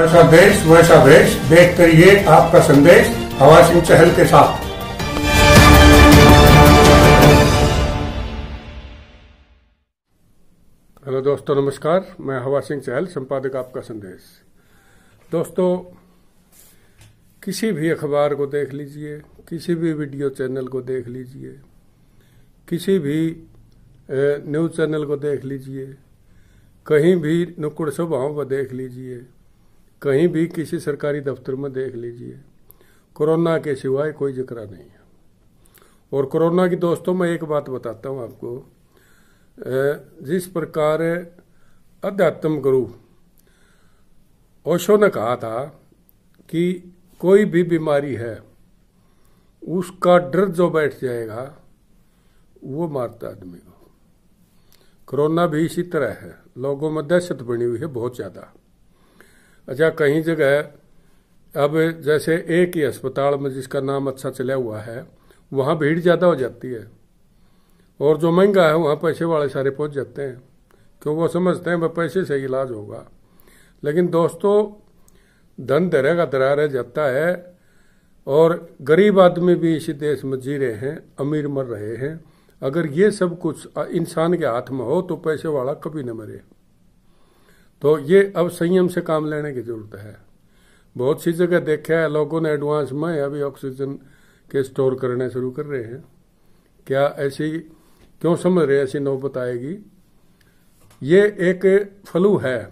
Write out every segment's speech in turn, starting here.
जैसा देश वैसा भेष, देख करिए आपका संदेश हवा सिंह चहल के साथ। हेलो दोस्तों, नमस्कार। मैं हवा सिंह चहल, संपादक आपका संदेश। दोस्तों, किसी भी अखबार को देख लीजिए, किसी भी वीडियो चैनल को देख लीजिए, किसी भी न्यूज़ चैनल को देख लीजिए, कहीं भी नुक्कड़ सभाओं पर देख लीजिए, कहीं भी किसी सरकारी दफ्तर में देख लीजिए, कोरोना के सिवाय कोई जिक्र नहीं है। और कोरोना की दोस्तों, मैं एक बात बताता हूं आपको। जिस प्रकार अध्यात्म गुरु ओशो ने कहा था कि कोई भी बीमारी है उसका डर जो बैठ जाएगा वो मारता आदमी को। कोरोना भी इसी तरह है, लोगों में दहशत बनी हुई है बहुत ज्यादा। अच्छा, कहीं जगह अब जैसे एक ही अस्पताल में जिसका नाम अच्छा चला हुआ है वहां भीड़ ज्यादा हो जाती है, और जो महंगा है वहां पैसे वाले सारे पहुंच जाते हैं, क्यों वो समझते हैं वह पैसे से इलाज होगा। लेकिन दोस्तों, धन धरे का धरा रह जाता है, और गरीब आदमी भी इसी देश में जी रहे हैं, अमीर मर रहे हैं। अगर ये सब कुछ इंसान के हाथ में हो तो पैसे वाला कभी न मरे। तो ये अब संयम से काम लेने की जरूरत है। बहुत सी जगह देखा है लोगों ने एडवांस में अभी ऑक्सीजन के स्टोर करने शुरू कर रहे हैं। क्या ऐसी क्यों समझ रहे, ऐसी नौबत आएगी? ये एक फ्लू है,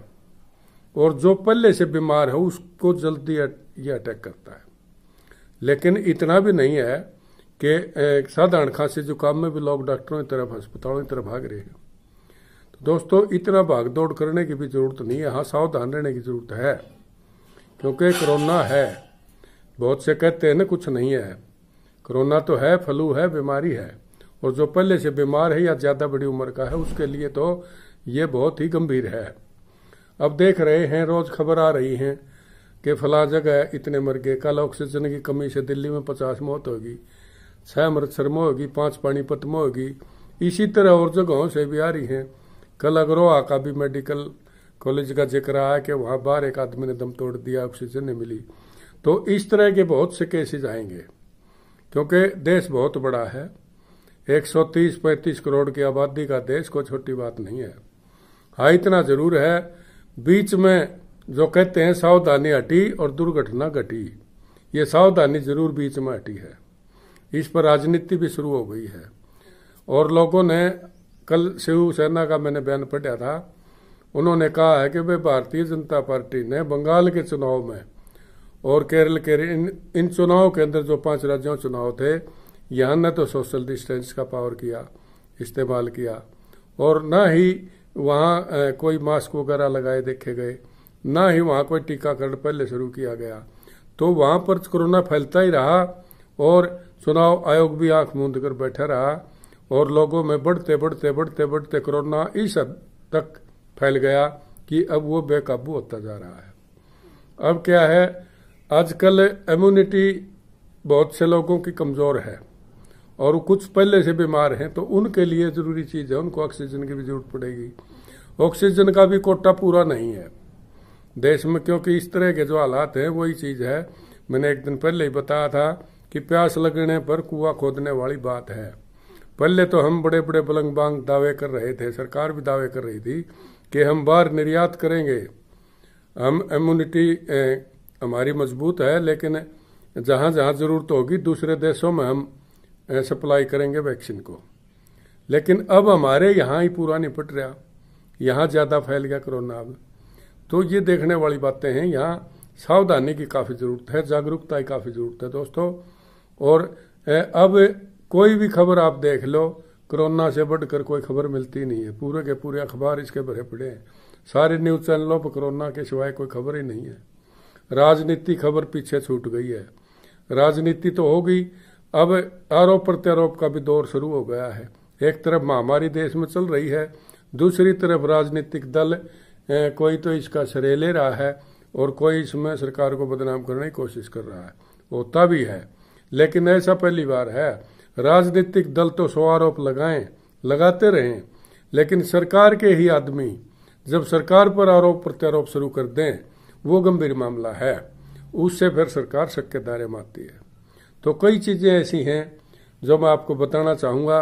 और जो पहले से बीमार है उसको जल्दी ये अटैक करता है। लेकिन इतना भी नहीं है कि साधारण खांसी जुकाम में भी लोग डॉक्टरों की तरफ, अस्पतालों की तरफ भाग रहे हैं। तो दोस्तों, इतना भाग दौड़ करने की भी जरूरत नहीं है। हाँ, सावधान रहने की जरूरत है, क्योंकि कोरोना है। बहुत से कहते हैं ना कुछ नहीं है। कोरोना तो है, फ्लू है, बीमारी है, और जो पहले से बीमार है या ज्यादा बड़ी उम्र का है उसके लिए तो ये बहुत ही गंभीर है। अब देख रहे हैं, रोज खबर आ रही है कि फला जगह इतने मर गए, कल ऑक्सीजन की कमी से दिल्ली में 50 मौत होगी, 6 अमृतसर में होगी, 5 पानीपत में होगी। इसी तरह और जगहों से भी आ रही हैं। कल अग्रोहा का भी मेडिकल कॉलेज का जिक्र आया कि वहां बाहर एक आदमी ने दम तोड़ दिया, ऑक्सीजन नहीं मिली। तो इस तरह के बहुत से केसेज आएंगे, क्योंकि देश बहुत बड़ा है। 130-35 करोड़ की आबादी का देश कोई छोटी बात नहीं है। हाँ, इतना जरूर है, बीच में जो कहते हैं सावधानी हटी और दुर्घटना घटी, ये सावधानी जरूर बीच में हटी है। इस पर राजनीति भी शुरू हो गई है, और लोगों ने, कल शिवसेना का मैंने बयान पढ़ा था, उन्होंने कहा है कि भाई भारतीय जनता पार्टी ने बंगाल के चुनाव में और केरल के इन चुनाव के अंदर जो 5 राज्यों चुनाव थे, यहाँ न तो सोशल डिस्टेंस का पावर किया, इस्तेमाल किया, और न ही वहाँ कोई मास्क वगैरह लगाए देखे गए, न ही वहाँ कोई टीकाकरण पहले शुरू किया गया। तो वहाँ पर कोरोना फैलता ही रहा, और चुनाव आयोग भी आंख मूंद कर बैठा रहा, और लोगों में बढ़ते बढ़ते बढ़ते बढ़ते कोरोना इस हद तक फैल गया कि अब वो बेकाबू होता जा रहा है। अब क्या है, आजकल इम्यूनिटी बहुत से लोगों की कमजोर है, और कुछ पहले से बीमार हैं, तो उनके लिए जरूरी चीज है, उनको ऑक्सीजन की भी जरूरत पड़ेगी। ऑक्सीजन का भी कोटा पूरा नहीं है देश में, क्योंकि इस तरह के जो हालात हैं वही चीज है। मैंने एक दिन पहले ही बताया था कि प्यास लगने पर कुआं खोदने वाली बात है। पहले तो हम बड़े बड़े बलंग बांग दावे कर रहे थे, सरकार भी दावे कर रही थी कि हम बाहर निर्यात करेंगे, हम इम्यूनिटी हमारी मजबूत है, लेकिन जहां जहां जरूरत होगी दूसरे देशों में हम सप्लाई करेंगे वैक्सीन को। लेकिन अब हमारे यहाँ ही पूरा निपट रहा, यहाँ ज्यादा फैल गया कोरोना। अब तो ये देखने वाली बातें हैं। यहाँ सावधानी की काफी जरूरत है, जागरूकता की काफी जरूरत है दोस्तों। और अब कोई भी खबर आप देख लो, कोरोना से बढ़कर कोई खबर मिलती नहीं है। पूरे के पूरे अखबार इसके भरे पड़े हैं, सारे न्यूज चैनलों पर कोरोना के सिवाय कोई खबर ही नहीं है। राजनीति खबर पीछे छूट गई है। राजनीति तो हो गई, अब आरोप प्रत्यारोप का भी दौर शुरू हो गया है। एक तरफ महामारी देश में चल रही है, दूसरी तरफ राजनीतिक दल कोई तो इसका श्रेय ले रहा है, और कोई इसमें सरकार को बदनाम करने की कोशिश कर रहा है। होता भी है, लेकिन ऐसा पहली बार है। राजनीतिक दल तो 100 आरोप लगाते रहें, लेकिन सरकार के ही आदमी जब सरकार पर आरोप प्रत्यारोप शुरू कर दें वो गंभीर मामला है, उससे फिर सरकार शक के दायरे में आती है। तो कई चीजें ऐसी हैं जो मैं आपको बताना चाहूंगा।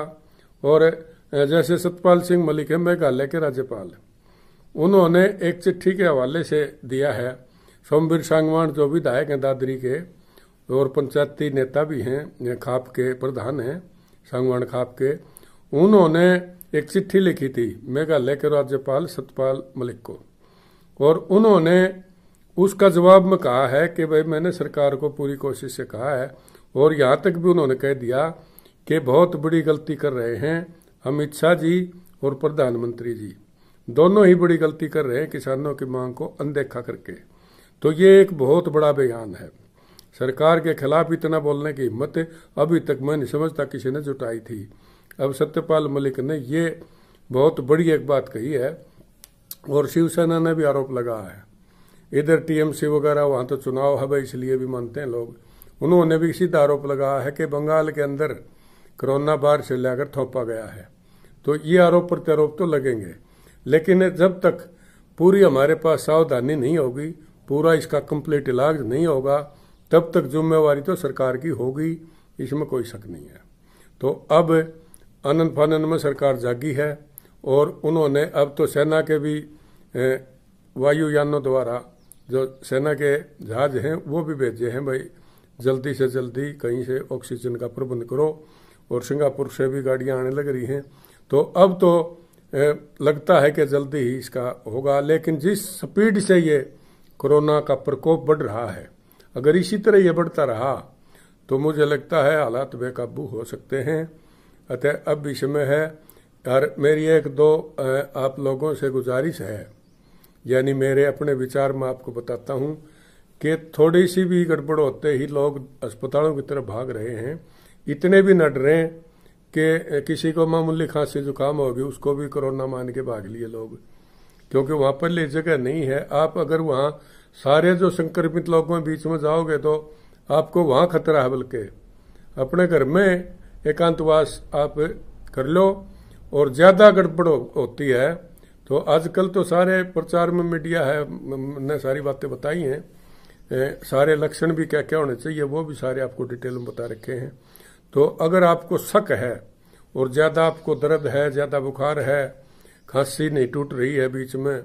और जैसे सतपाल सिंह मलिक है, मेघालय के राज्यपाल, उन्होंने एक चिट्ठी के हवाले से दिया है। सोमवीर सांगवान जो विधायक हैं दादरी के और पंचायती नेता भी हैं, खाप के प्रधान हैं सांगवान खाप के, उन्होंने एक चिट्ठी लिखी थी मेघालय के राज्यपाल सतपाल मलिक को। और उन्होंने उसका जवाब में कहा है कि भाई मैंने सरकार को पूरी कोशिश से कहा है, और यहां तक भी उन्होंने कह दिया कि बहुत बड़ी गलती कर रहे हैं अमित शाह जी और प्रधानमंत्री जी, दोनों ही बड़ी गलती कर रहे हैं किसानों की मांग को अनदेखा करके। तो ये एक बहुत बड़ा बयान है। सरकार के खिलाफ इतना बोलने की हिम्मत अभी तक मैं नहीं समझता किसी ने जुटाई थी। अब सत्यपाल मलिक ने ये बहुत बड़ी एक बात कही है। और शिवसेना ने भी आरोप लगाया है, इधर टीएमसी वगैरह, वहां तो चुनाव है भाई इसलिए भी मानते हैं लोग, उन्होंने भी सीधा आरोप लगाया है कि बंगाल के अंदर कोरोना बाहर से लाकर थोपा गया है। तो ये आरोप प्रत्यारोप तो लगेंगे, लेकिन जब तक पूरी हमारे पास सावधानी नहीं होगी, पूरा इसका कंप्लीट इलाज नहीं होगा, तब तक जिम्मेवारी तो सरकार की होगी, इसमें कोई शक नहीं है। तो अब आनंद फानंद में सरकार जागी है, और उन्होंने अब तो सेना के भी वायुयानों द्वारा जो सेना के जहाज हैं वो भी भेजे हैं, भाई जल्दी से जल्दी कहीं से ऑक्सीजन का प्रबंध करो। और सिंगापुर से भी गाड़ियां आने लग रही हैं। तो अब तो लगता है कि जल्दी ही इसका होगा। लेकिन जिस स्पीड से ये कोरोना का प्रकोप बढ़ रहा है, अगर इसी तरह ये बढ़ता रहा तो मुझे लगता है हालात बेकाबू हो सकते हैं। अतः अब भी समय है। और मेरी एक दो आप लोगों से गुजारिश है, यानी मेरे अपने विचार में आपको बताता हूं कि थोड़ी सी भी गड़बड़ होते ही लोग अस्पतालों की तरफ भाग रहे हैं। इतने भी न डरें कि किसी को मामूली खांसी जुकाम होगी उसको भी कोरोना मान के भाग लिए लोग, क्योंकि वहां पर ले जगह नहीं है। आप अगर वहां सारे जो संक्रमित लोगों के बीच में जाओगे तो आपको वहां खतरा है, बल्कि अपने घर में एकांतवास आप कर लो। और ज्यादा गड़बड़ होती है तो आजकल तो सारे प्रचार में मीडिया है ने सारी बातें बताई हैं, सारे लक्षण भी क्या क्या होने चाहिए वो भी सारे आपको डिटेल में बता रखे हैं। तो अगर आपको शक है और ज्यादा आपको दर्द है, ज्यादा बुखार है, खांसी नहीं टूट रही है बीच में,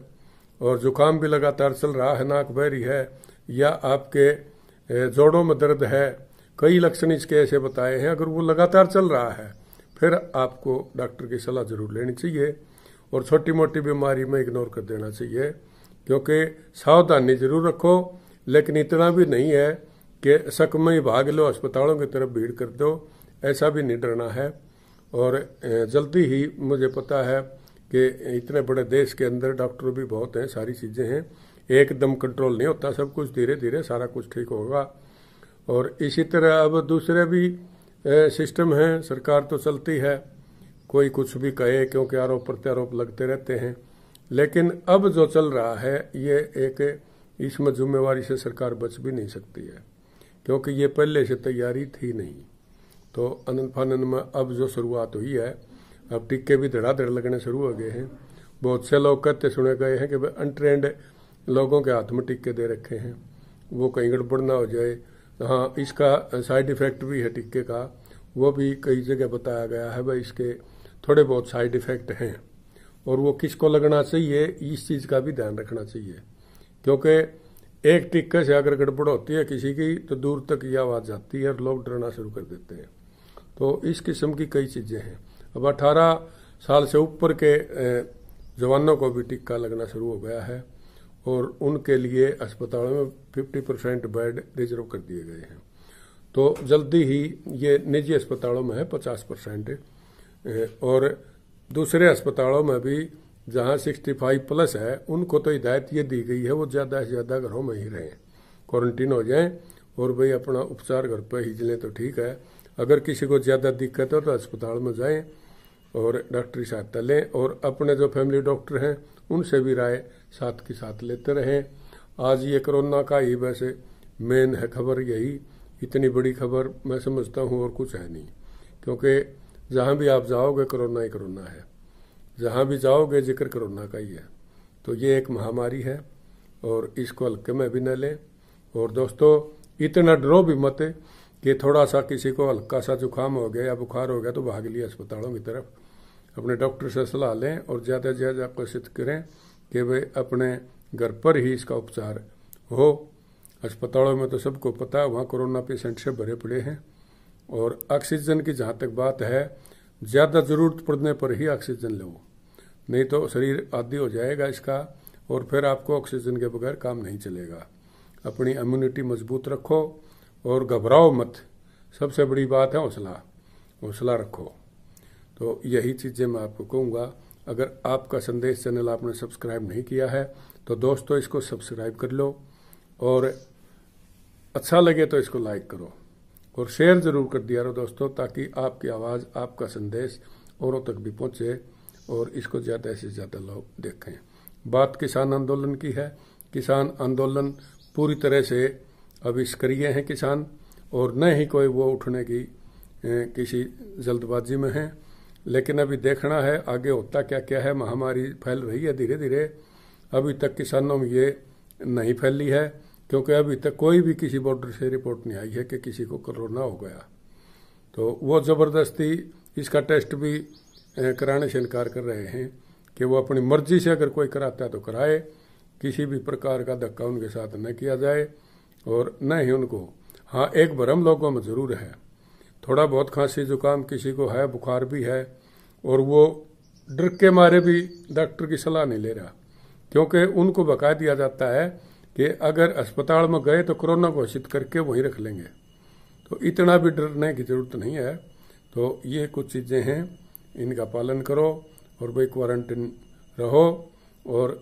और जुकाम भी लगातार चल रहा है, नाक बह रही है, या आपके जोड़ों में दर्द है, कई लक्षण इसके ऐसे बताए हैं, अगर वो लगातार चल रहा है फिर आपको डॉक्टर की सलाह जरूर लेनी चाहिए। और छोटी मोटी बीमारी में इग्नोर कर देना चाहिए, क्योंकि सावधानी जरूर रखो, लेकिन इतना भी नहीं है कि शक में ही भाग लो, अस्पतालों की तरफ भीड़ कर दो, ऐसा भी नहीं डरना है। और जल्दी ही मुझे पता है कि इतने बड़े देश के अंदर डॉक्टर भी बहुत हैं, सारी चीजें हैं, एकदम कंट्रोल नहीं होता, सब कुछ धीरे धीरे सारा कुछ ठीक होगा। और इसी तरह अब दूसरे भी सिस्टम हैं, सरकार तो चलती है, कोई कुछ भी कहे क्योंकि आरोप प्रत्यारोप लगते रहते हैं। लेकिन अब जो चल रहा है ये एक, इसमें जिम्मेवारी से सरकार बच भी नहीं सकती है, क्योंकि ये पहले से तैयारी थी नहीं। तो आनंद फानंद में अब जो शुरुआत हुई है, अब टिक्के भी धड़ाधड़ लगने शुरू हो गए हैं। बहुत से लोग कहते सुने गए हैं कि अनट्रेंड लोगों के हाथ में टिक्के दे रखे हैं, वो कहीं गड़बड़ ना हो जाए। हाँ, इसका साइड इफेक्ट भी है टिक्के का, वो भी कई जगह बताया गया है, भाई इसके थोड़े बहुत साइड इफेक्ट हैं, और वो किसको लगना चाहिए इस चीज का भी ध्यान रखना चाहिए, क्योंकि एक टिक्के से अगर गड़बड़ होती है किसी की तो दूर तक ये आवाज जाती है और लोग डरना शुरू कर देते हैं। तो इस किस्म की कई चीजें हैं। अब 18 साल से ऊपर के जवानों को भी टिक्का लगना शुरू हो गया है, और उनके लिए अस्पतालों में 50% बेड रिजर्व कर दिए गए हैं। तो जल्दी ही ये निजी अस्पतालों में है 50%, और दूसरे अस्पतालों में भी जहां 65+ है उनको तो हिदायत ये दी गई है वो ज्यादा से ज्यादा घरों में ही रहें, क्वारंटीन हो जाएं, और भाई अपना उपचार घर पर ही लें तो ठीक है। अगर किसी को ज्यादा दिक्कत हो तो अस्पताल में जाएं और डॉक्टरी सहायता लें, और अपने जो फैमिली डॉक्टर हैं उनसे भी राय साथ के साथ लेते रहें। आज ये कोरोना का ही वैसे मेन है खबर, यही इतनी बड़ी खबर मैं समझता हूँ, और कुछ है नहीं, क्योंकि जहां भी आप जाओगे कोरोना ही कोरोना है, जहां भी जाओगे जिक्र कोरोना का ही है। तो ये एक महामारी है, और इसको हल्के में भी न लें। और दोस्तों इतना डरो भी मत कि थोड़ा सा किसी को हल्का सा जुकाम हो गया या बुखार हो गया तो भाग लिया अस्पतालों की तरफ। अपने डॉक्टर से सलाह लें और ज़्यादा से ज़्यादा कोशिश करें कि वे अपने घर पर ही इसका उपचार हो। अस्पतालों में तो सबको पता है वहाँ कोरोना पेशेंट से भरे पड़े हैं। और ऑक्सीजन की जहाँ तक बात है, ज़्यादा ज़रूरत पड़ने पर ही ऑक्सीजन लो, नहीं तो शरीर आदी हो जाएगा इसका और फिर आपको ऑक्सीजन के बगैर काम नहीं चलेगा। अपनी इम्यूनिटी मजबूत रखो और घबराओ मत। सबसे बड़ी बात है हौसला रखो। तो यही चीज़ें मैं आपको कहूँगा। अगर आपका संदेश चैनल आपने सब्सक्राइब नहीं किया है तो दोस्तों इसको सब्सक्राइब कर लो और अच्छा लगे तो इसको लाइक करो और शेयर ज़रूर कर दिया रहो दोस्तों, ताकि आपकी आवाज़, आपका संदेश औरों तक भी पहुँचे और इसको ज़्यादा से ज़्यादा लोग देखें। बात किसान आंदोलन की है। किसान आंदोलन पूरी तरह से अभी सक्रिय हैं किसान, और न ही कोई वो उठने की किसी जल्दबाजी में है। लेकिन अभी देखना है आगे होता क्या क्या है। महामारी फैल रही है धीरे धीरे। अभी तक किसानों में ये नहीं फैली है, क्योंकि अभी तक कोई भी किसी बॉर्डर से रिपोर्ट नहीं आई है कि किसी को कोरोना हो गया। तो वो ज़बरदस्ती इसका टेस्ट भी कराने से इनकार कर रहे हैं कि वो अपनी मर्जी से अगर कोई कराता है तो कराए, किसी भी प्रकार का धक्का उनके साथ न किया जाए और न ही उनको। हाँ, एक भरम लोगों में ज़रूर है, थोड़ा बहुत खांसी जुकाम किसी को है, बुखार भी है, और वो डर के मारे भी डॉक्टर की सलाह नहीं ले रहा, क्योंकि उनको बता दिया जाता है कि अगर अस्पताल में गए तो कोरोना घोषित करके वहीं रख लेंगे। तो इतना भी डरने की जरूरत नहीं है। तो ये कुछ चीज़ें हैं, इनका पालन करो और भाई क्वारंटीन रहो और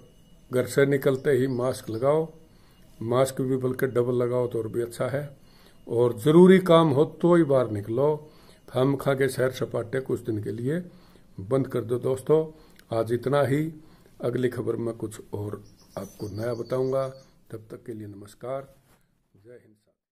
घर से निकलते ही मास्क लगाओ। मास्क भी बल्कि डबल लगाओ तो और भी अच्छा है। और ज़रूरी काम हो तो ही बाहर निकलो। हम खा के सैर सपाटे कुछ दिन के लिए बंद कर दो। दोस्तों आज इतना ही। अगली खबर में कुछ और आपको नया बताऊंगा। तब तक के लिए नमस्कार। जय हिंद।